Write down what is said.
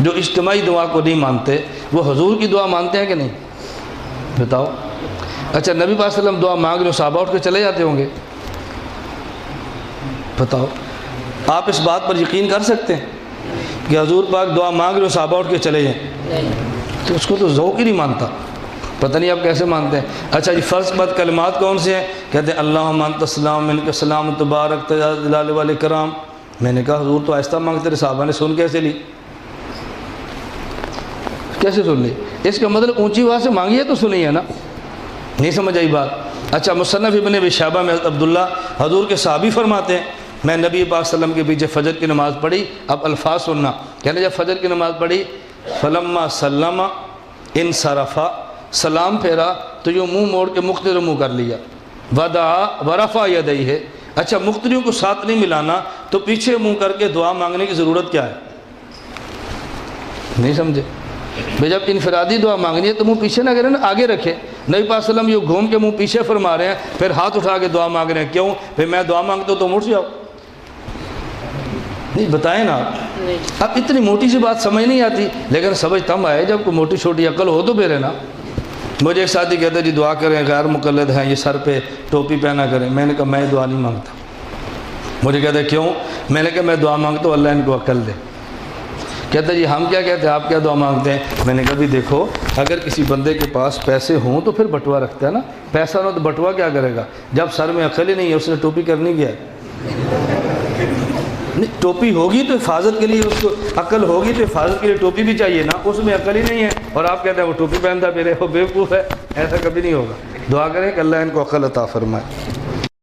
جو اجتماعی دعا کو نہیں مانتے وہ حضور کی دعا مانتے ہیں کہ نہیں؟ بتاؤ۔ اچھا نبی پاک صلی اللہ علیہ وسلم دعا مانگ رہے ہو، صحابہ اٹھ کے چلے جاتے ہوں گے؟ بتاؤ، آپ اس بات پر یقین کر سکتے ہیں کہ حضور پاک دعا مانگ رہے ہو، صحابہ اٹھ کے چلے جائیں؟ تو اس کو تو ذوق ہی نہیں مانتا، پتہ نہیں آپ کیسے مانتے ہیں۔ اچھا جی فرض بعد کلمات کون سے ہیں؟ کہتے ہیں اللہم انت السلام منک السلام تبارک یا ذا الجلال والاکرام۔ میں نے کہا حضور تو آہستہ مانگتے رہے، صحابہ نے سن کیسے لی؟ کیسے سن لی؟ اس کا مطلب اونچی آواز سے مانگی ہے تو سنی ہے نا، نہیں سمجھ آئی بات؟ اچھا مصنف ابن ابی شیبہ میں عبداللہ حضور کے صحابی فرماتے ہیں میں نبی پاک صلی اللہ علیہ وسلم کے پیچھے فجر کی نماز پڑھی، اب الفاظ سننا، کہتے جب فجر کی نماز پڑھی فلما سلم انصرف، سلام پھیرا تو یوں منہ موڑ کے مقتدر منہ کر لیا، ودعا ورفع یدیہ۔ اچھا مقتدیوں کو ساتھ نہیں ملانا تو پیچھے منہ کر کے دعا مانگنے کی ضرورت کیا ہے؟ نہیں سمجھے؟ بھئی جب انفرادی دعا مانگنی ہے تو منہ پیچھے نہ کریں نا، آگے رکھیں۔ نبی پاک صلی اللہ علیہ وسلم یہ گھوم کے منہ پیچھے فرما رہے ہیں، پھر ہاتھ اٹھا کے دعا مانگ رہے ہیں، کیوں؟ پھر میں دعا مانگتا ہوں تو مڑ جاؤ، نہیں بتائیں نا آپ۔ اب اتنی موٹی سی بات سمجھ نہیں آتی، لیکن سمجھ تم آئے جب کوئی موٹی چھوٹی عقل ہو تو پھر ہے نا۔ مجھے ایک ساتھی کہتے ہیں جی دعا کریں، غیر مقلد ہیں، یہ سر پہ ٹوپی پہنا کریں۔ میں نے کہا میں دعا نہیں مانگتا۔ مجھے کہتے ہیں کیوں؟ میں نے کہا میں دعا مانگتا ہوں اللہ ان کو عقل دے۔ کہتے ہیں جی ہم کیا کہتے ہیں، آپ کیا دعا مانگتے ہیں؟ میں نے کہا بھی دیکھو اگر کسی بندے کے پاس پیسے ہوں تو پھر بٹوا رکھتا ہے نا، پیسہ نہ تو بٹوا کیا کرے گا؟ جب سر میں عقل ہی نہیں ہے اس نے ٹوپی کرنی کیا ہے؟ نہیں ٹوپی ہوگی تو حفاظت کے لیے، اس کو عقل ہوگی تو حفاظت کے لیے ٹوپی بھی چاہیے نا، اس میں عقل ہی نہیں ہے اور آپ کہتے ہیں وہ ٹوپی پہنتا پھرے، وہ بیوقوف ہے۔ ایسا کبھی نہیں ہوگا۔ دعا کریں کہ اللہ ان کو عقل عطا فرمائے۔